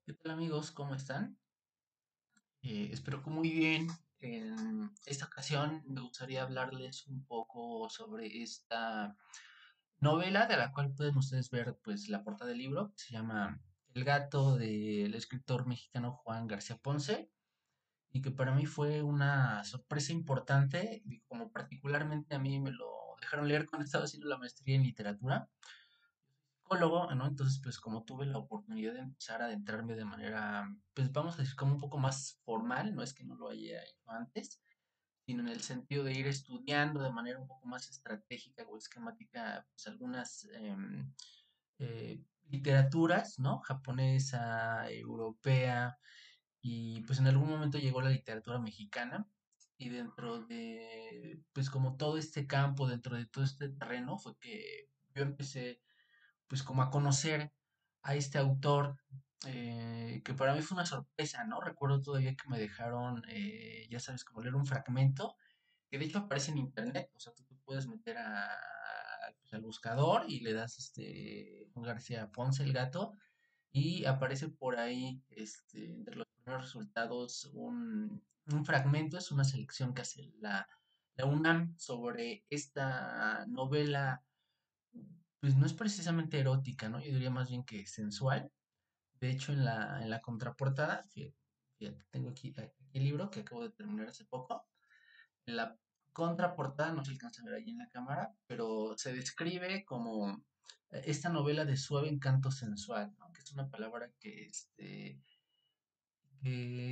¿Qué tal amigos? ¿Cómo están? Espero que muy bien. En esta ocasión me gustaría hablarles un poco sobre esta novela de la cual pueden ustedes ver pues la portada del libro, que se llama El gato del escritor mexicano Juan García Ponce y que para mí fue una sorpresa importante y como particularmente a mí me lo dejaron leer cuando estaba haciendo la maestría en literatura psicólogo, ¿no? Entonces, pues como tuve la oportunidad de empezar a adentrarme de manera, pues vamos a decir, como un poco más formal, no es que no lo haya hecho antes, sino en el sentido de ir estudiando de manera un poco más estratégica o esquemática, pues algunas literaturas, ¿no? Japonesa, europea, y pues en algún momento llegó la literatura mexicana. Y dentro de, pues como todo este campo, dentro de todo este terreno, fue que yo empecé pues como a conocer a este autor, que para mí fue una sorpresa, ¿no? Recuerdo todavía que me dejaron, ya sabes, como leer un fragmento, que de hecho aparece en internet, o sea, tú te puedes meter pues, al buscador y le das Juan García Ponce el gato y aparece por ahí, entre los primeros resultados, un fragmento, es una selección que hace la UNAM sobre esta novela pues no es precisamente erótica, ¿no? Yo diría más bien que sensual. De hecho, en la contraportada, fíjate, tengo aquí el libro que acabo de terminar hace poco. En la contraportada, no se alcanza a ver ahí en la cámara, pero se describe como esta novela de suave encanto sensual, ¿no? Que es una palabra que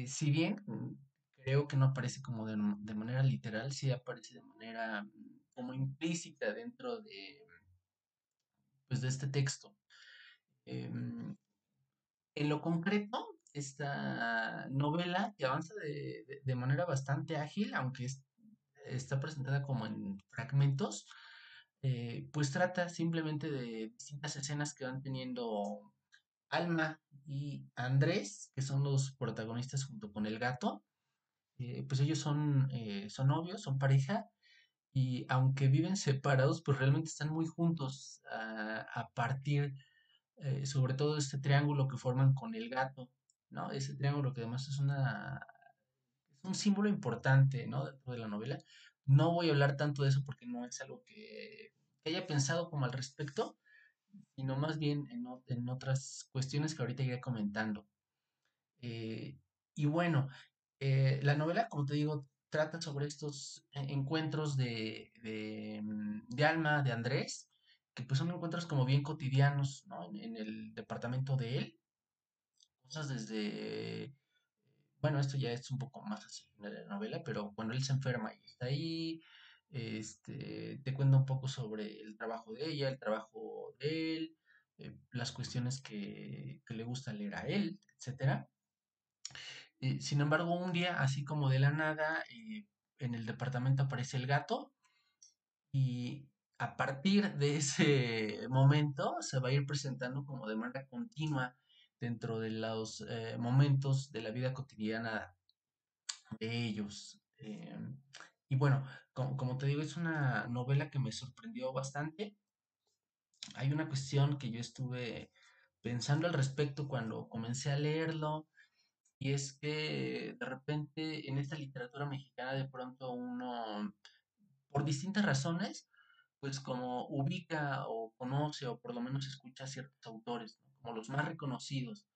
si bien creo que no aparece como de manera literal, sí aparece de manera como implícita dentro pues, de este texto. Em, En lo concreto, esta novela que avanza de manera bastante ágil, aunque está presentada como en fragmentos, pues trata simplemente de distintas escenas que van teniendo Alma y Andrés, que son los protagonistas junto con el gato. Pues ellos son novios, son pareja, y aunque viven separados, pues realmente están muy juntos a partir sobre todo este triángulo que forman con el gato, ¿no? Ese triángulo que además es un símbolo importante, ¿no? Dentro de la novela. No voy a hablar tanto de eso porque no es algo que haya pensado como al respecto, sino más bien en otras cuestiones que ahorita iré comentando. Eh, y bueno, la novela, como te digo, trata sobre estos encuentros de Alma, de Andrés, que pues son encuentros como bien cotidianos, ¿no? En el departamento de él, cosas desde, bueno, esto ya es un poco más así de la novela, pero cuando él se enferma y está ahí, te cuenta un poco sobre el trabajo de ella, el trabajo de él, las cuestiones que le gusta leer a él, etcétera. Sin embargo, un día, así como de la nada, en el departamento aparece el gato y a partir de ese momento se va a ir presentando como de manera continua dentro de los momentos de la vida cotidiana de ellos. Y bueno, como te digo, es una novela que me sorprendió bastante. Hay una cuestión que yo estuve pensando al respecto cuando comencé a leerlo. Y es que de repente en esta literatura mexicana de pronto uno, por distintas razones, pues como ubica o conoce o por lo menos escucha a ciertos autores, ¿no? Como los más reconocidos,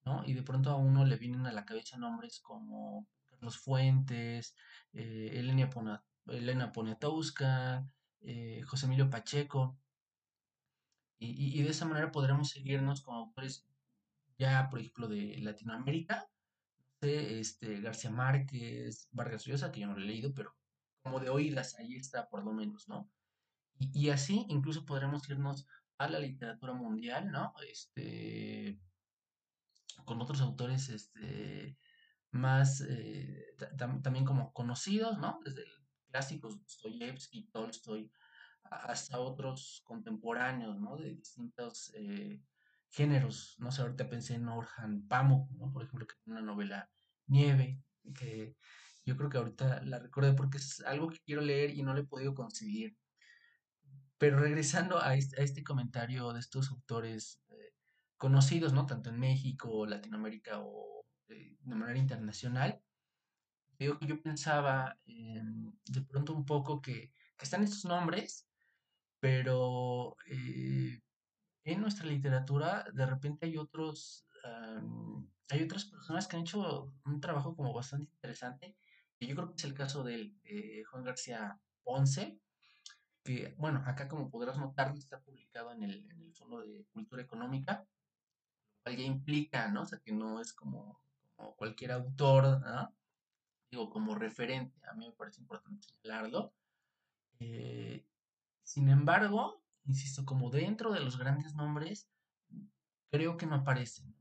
¿no? Y de pronto a uno le vienen a la cabeza nombres como Carlos Fuentes, Elena Poniatowska, José Emilio Pacheco, y de esa manera podremos seguirnos con autores ya, por ejemplo, de Latinoamérica García Márquez, Vargas Llosa, que yo no lo he leído, pero como de oídas, ahí está por lo menos, ¿no? Y así incluso podremos irnos a la literatura mundial, ¿no? Con otros autores, más, también como conocidos, ¿no? Desde el clásicos, Dostoyevsky, Tolstoy, hasta otros contemporáneos, ¿no? De distintos géneros. No sé, ahorita pensé en Orhan Pamuk, ¿no? Por ejemplo, que tiene una novela Nieve, que yo creo que ahorita la recuerdo porque es algo que quiero leer y no lo he podido conseguir. Pero regresando a este comentario de estos autores conocidos, ¿no? Tanto en México, Latinoamérica o de manera internacional. Digo que yo pensaba de pronto un poco que están estos nombres, pero en nuestra literatura de repente hay otras personas que han hecho un trabajo como bastante interesante, y yo creo que es el caso de Juan García Ponce, que, bueno, acá como podrás notar, está publicado en el Fondo de Cultura Económica, lo cual ya implica, ¿no? O sea, que no es como cualquier autor, ¿no? Digo, como referente, a mí me parece importante señalarlo. Eh, Sin embargo, insisto, como dentro de los grandes nombres, creo que no aparecen.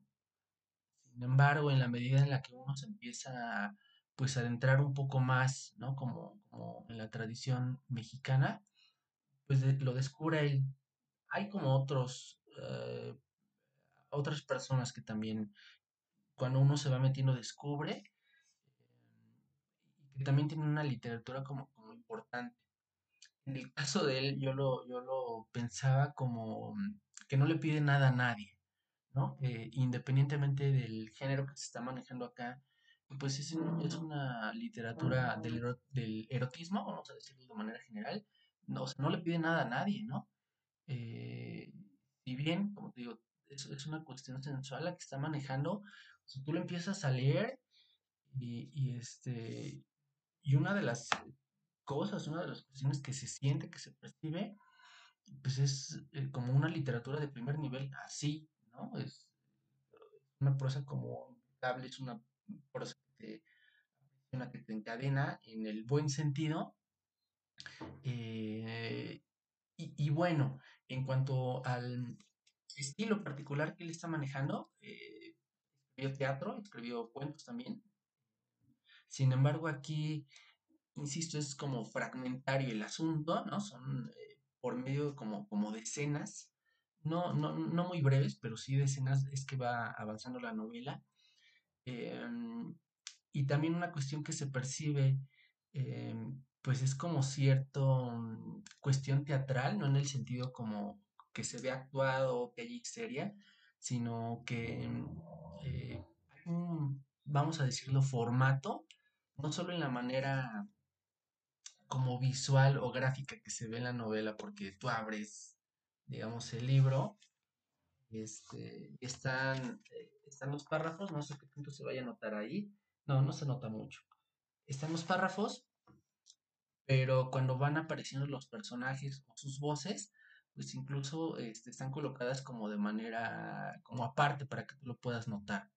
Sin embargo, en la medida en la que uno se empieza pues a adentrar un poco más, ¿no? Como en la tradición mexicana, pues lo descubre él. Hay como otras personas que también, cuando uno se va metiendo, descubre, y que también tienen una literatura como importante. En el caso de él, yo lo pensaba como que no le pide nada a nadie, ¿no? Independientemente del género que se está manejando acá, pues es una literatura del erotismo, vamos a decirlo de manera general, no, o sea, no le pide nada a nadie, ¿no? Eh, si bien, como te digo, es una cuestión sensual la que está manejando, o sea, tú lo empiezas a leer y una de las cosas, una de las cuestiones que se siente, que se percibe, pues es como una literatura de primer nivel, así, ¿no? Es una prosa como impecable, es una prosa que te encadena en el buen sentido. eh, y bueno, en cuanto al estilo particular que él está manejando, escribió teatro, escribió cuentos también. Sin embargo, aquí, insisto, es como fragmentario el asunto, ¿no? Son por medio como de escenas, no muy breves, pero sí de escenas es que va avanzando la novela. Em, y también una cuestión que se percibe, pues es como cierto cuestión teatral, no en el sentido como que se ve actuado, que hay seria, sino que hay vamos a decirlo, formato, no solo en la manera como visual o gráfica que se ve en la novela, porque tú abres, digamos, el libro, y están los párrafos, no sé qué punto se vaya a notar ahí, no se nota mucho. Están los párrafos, pero cuando van apareciendo los personajes o sus voces, pues incluso están colocadas como de manera, como aparte para que tú lo puedas notar.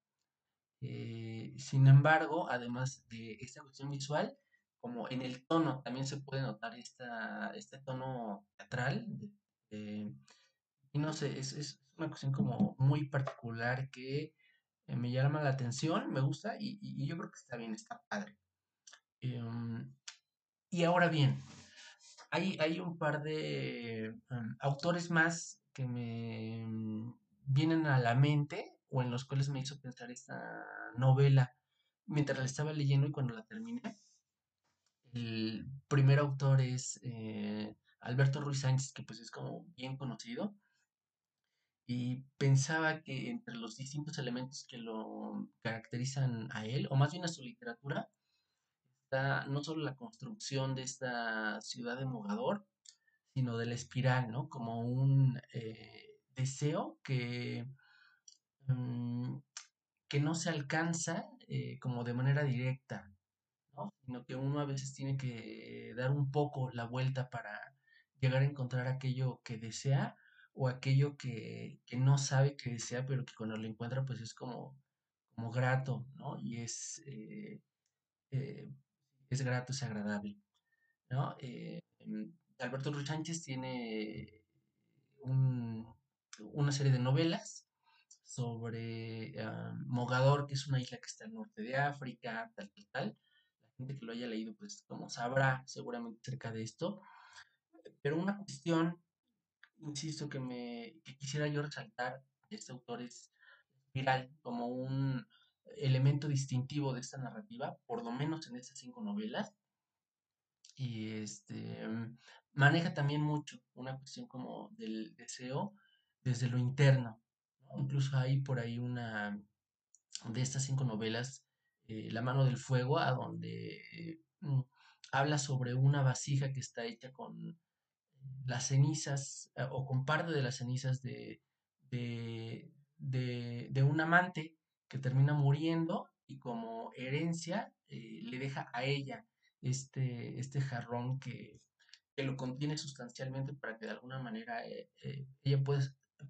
Sin embargo, además de esta cuestión visual, como en el tono también se puede notar este tono teatral. Eh, y no sé, es una cuestión como muy particular que me llama la atención, me gusta y yo creo que está bien, está padre. Em, y ahora bien, hay un par de autores más que me vienen a la mente o en los cuales me hizo pensar esta novela mientras la estaba leyendo y cuando la terminé. El primer autor es Alberto Ruiz Sánchez, que pues es como bien conocido, y pensaba que entre los distintos elementos que lo caracterizan a él, o más bien a su literatura, está no solo la construcción de esta ciudad de Mogador, sino de la espiral, ¿no? Como un deseo mm, que no se alcanza como de manera directa, ¿no? Sino que uno a veces tiene que dar un poco la vuelta para llegar a encontrar aquello que desea o aquello que no sabe que desea, pero que cuando lo encuentra pues es como grato, ¿no? Eh, es grato, es agradable, ¿no? Alberto Ruiz Sánchez tiene un- una serie de novelas sobre Mogador, que es una isla que está al norte de África, tal, tal, tal. La gente que lo haya leído, pues como sabrá seguramente acerca de esto. Pero una cuestión, insisto, que quisiera yo resaltar de este autor es viral como un elemento distintivo de esta narrativa, por lo menos en estas 5 novelas. Y maneja también mucho una cuestión como del deseo desde lo interno. ¿no? Incluso hay por ahí una de estas 5 novelas, La mano del fuego, a donde habla sobre una vasija que está hecha con las cenizas o con parte de las cenizas de un amante que termina muriendo y como herencia le deja a ella este jarrón que lo contiene sustancialmente para que de alguna manera ella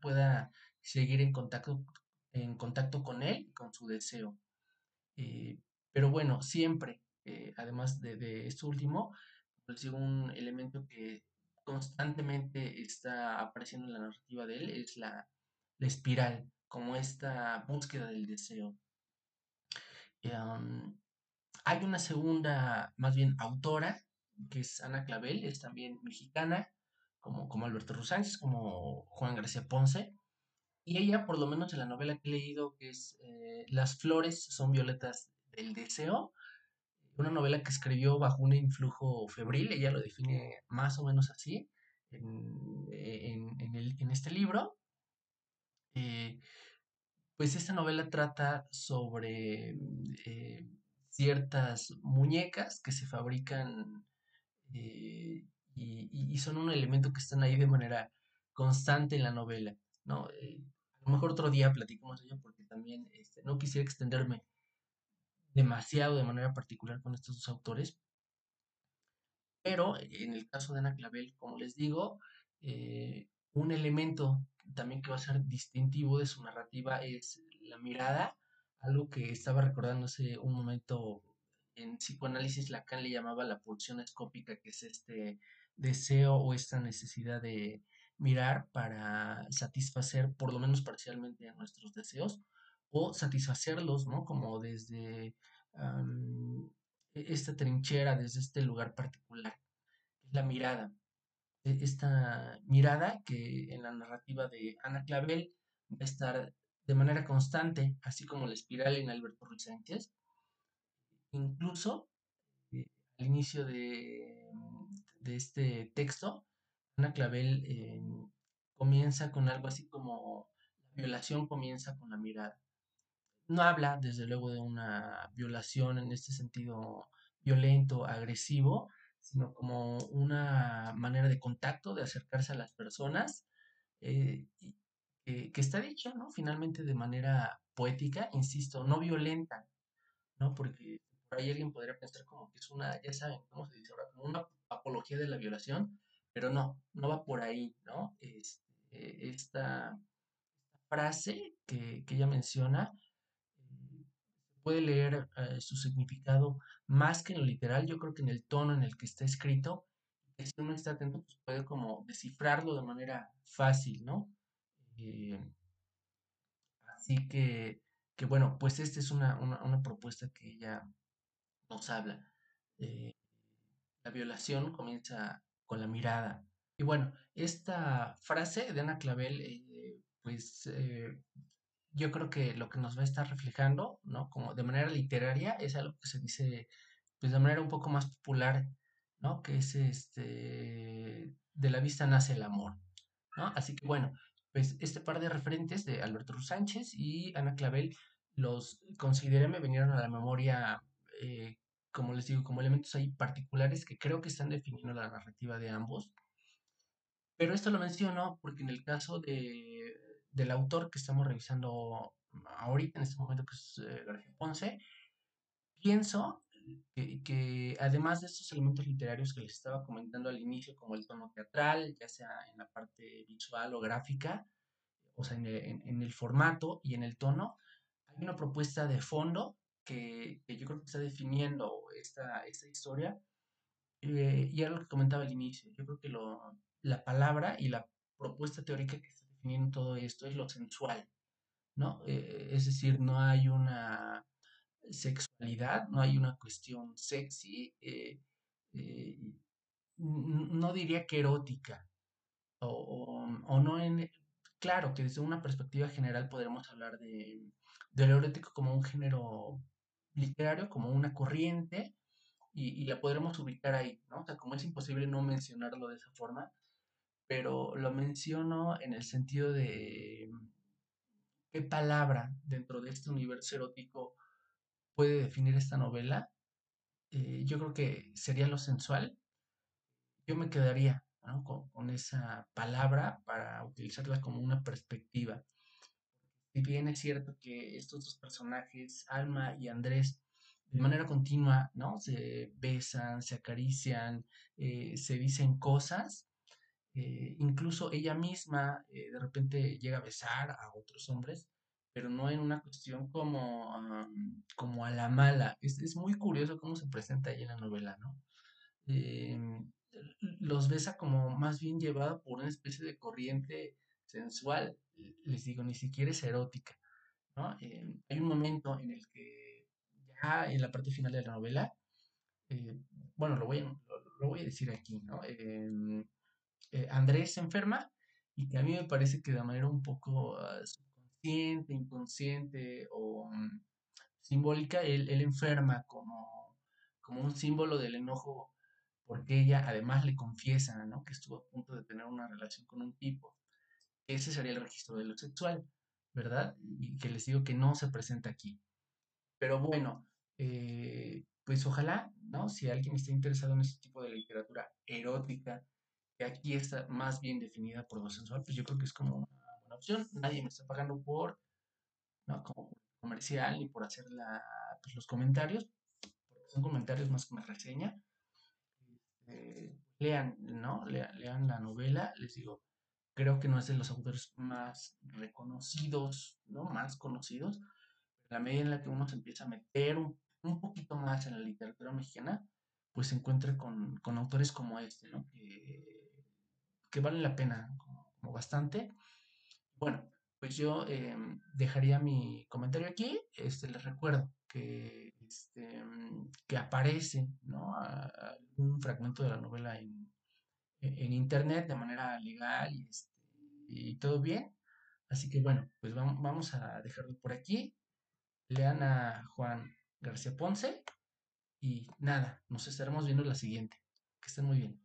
pueda seguir en contacto con él y con su deseo. Eh, pero bueno, siempre, además de esto último, pues sí, un elemento que constantemente está apareciendo en la narrativa de él es la espiral, como esta búsqueda del deseo. Am, Hay una segunda, más bien autora, que es Ana Clavel, es también mexicana, como Alberto Rusánchez, como Juan García Ponce, y ella, por lo menos en la novela que he leído, que es Las flores son violetas del deseo, una novela que escribió bajo un influjo febril, ella lo define más o menos así en este libro. Eh, pues esta novela trata sobre ciertas muñecas que se fabrican y son un elemento que están ahí de manera constante en la novela, ¿no? A lo mejor otro día platicamos de ello porque también no quisiera extenderme demasiado de manera particular con estos dos autores, pero en el caso de Ana Clavel, como les digo, un elemento también que va a ser distintivo de su narrativa es la mirada, algo que estaba recordándose un momento en psicoanálisis Lacan le llamaba la pulsión escópica, que es este deseo o esta necesidad de mirar para satisfacer por lo menos parcialmente nuestros deseos o satisfacerlos, ¿no? Como desde esta trinchera, desde este lugar particular es la mirada. Esta mirada que en la narrativa de Ana Clavel va a estar de manera constante, así como la espiral en Alberto Ruiz Sánchez. Incluso al inicio de este texto, Ana Clavel comienza con algo así como la violación comienza con la mirada. No habla, desde luego, de una violación en este sentido violento, agresivo, sino como una manera de contacto, de acercarse a las personas, y que está dicho, ¿no? Finalmente de manera poética, insisto, no violenta, ¿no? Porque por ahí alguien podría pensar como que es una, ya saben, ¿cómo se dice ahora? Como una apología de la violación, pero no, no va por ahí, ¿no? Esta frase que ella menciona puede leer su significado más que en lo literal, yo creo que en el tono en el que está escrito, que si uno está atento, pues puede como descifrarlo de manera fácil, ¿no? Eh, Así que bueno, pues esta es una propuesta que ella nos habla. Eh, la violación comienza con la mirada. Y bueno, esta frase de Ana Clavel, pues yo creo que lo que nos va a estar reflejando, ¿no? Como de manera literaria, es algo que se dice, pues de manera un poco más popular, ¿no? Que es de la vista nace el amor, ¿no? Así que bueno, pues este par de referentes de Alberto Ruiz Sánchez y Ana Clavel los consideré, me vinieron a la memoria, eh, como les digo, como elementos ahí particulares que creo que están definiendo la narrativa de ambos. Pero esto lo menciono porque en el caso del autor que estamos revisando ahorita, en este momento, que es García Ponce, pienso que además de estos elementos literarios que les estaba comentando al inicio, como el tono teatral, ya sea en la parte visual o gráfica, o sea, en el formato y en el tono, hay una propuesta de fondo que yo creo que está definiendo esta historia y era lo que comentaba al inicio. Yo creo que la palabra y la propuesta teórica que está definiendo todo esto es lo sensual, ¿no? Es decir, no hay una sexualidad, no hay una cuestión sexy, eh, no diría que erótica, o no en... Claro que desde una perspectiva general podremos hablar de lo erótico como un género literario, como una corriente, y la podremos ubicar ahí, ¿no? O sea, como es imposible no mencionarlo de esa forma, pero lo menciono en el sentido ¿qué palabra dentro de este universo erótico puede definir esta novela? Yo creo que sería lo sensual. Yo me quedaría, ¿no? Con esa palabra para utilizarla como una perspectiva. Si bien es cierto que estos dos personajes, Alma y Andrés, de manera continua, ¿no? Se besan, se acarician, se dicen cosas, incluso ella misma de repente llega a besar a otros hombres, pero no en una cuestión como, como a la mala. Es muy curioso cómo se presenta ahí en la novela, ¿no? em, los besa como más bien llevada por una especie de corriente sensual, les digo, ni siquiera es erótica, ¿no? Hay un momento en el que ya en la parte final de la novela, eh, bueno, lo voy a decir aquí, ¿no? Andrés se enferma y que a mí me parece que de manera un poco subconsciente, inconsciente o simbólica, él enferma como un símbolo del enojo porque ella además le confiesa, ¿no? Que estuvo a punto de tener una relación con un tipo. Ese sería el registro de lo sexual, ¿verdad? Y que les digo que no se presenta aquí. Pero bueno, pues ojalá, ¿no? Si alguien está interesado en este tipo de literatura erótica, que aquí está más bien definida por lo sensual, pues yo creo que es como una buena opción. Nadie me está pagando por, ¿no? Como comercial ni por hacer pues, los comentarios, porque son comentarios más que una reseña. Lean, ¿no? Lean la novela, les digo, creo que no es de los autores más reconocidos, ¿no? Más conocidos. En la medida en la que uno se empieza a meter un poquito más en la literatura mexicana, pues se encuentra con autores como este, ¿no? Que valen la pena como bastante. Bueno, pues yo dejaría mi comentario aquí. Les recuerdo que aparece, ¿no? Un fragmento de la novela en internet de manera legal y todo bien. Así que bueno, pues vamos a dejarlo por aquí. Lean a Juan García Ponce y nada, nos estaremos viendo en la siguiente. Que estén muy bien.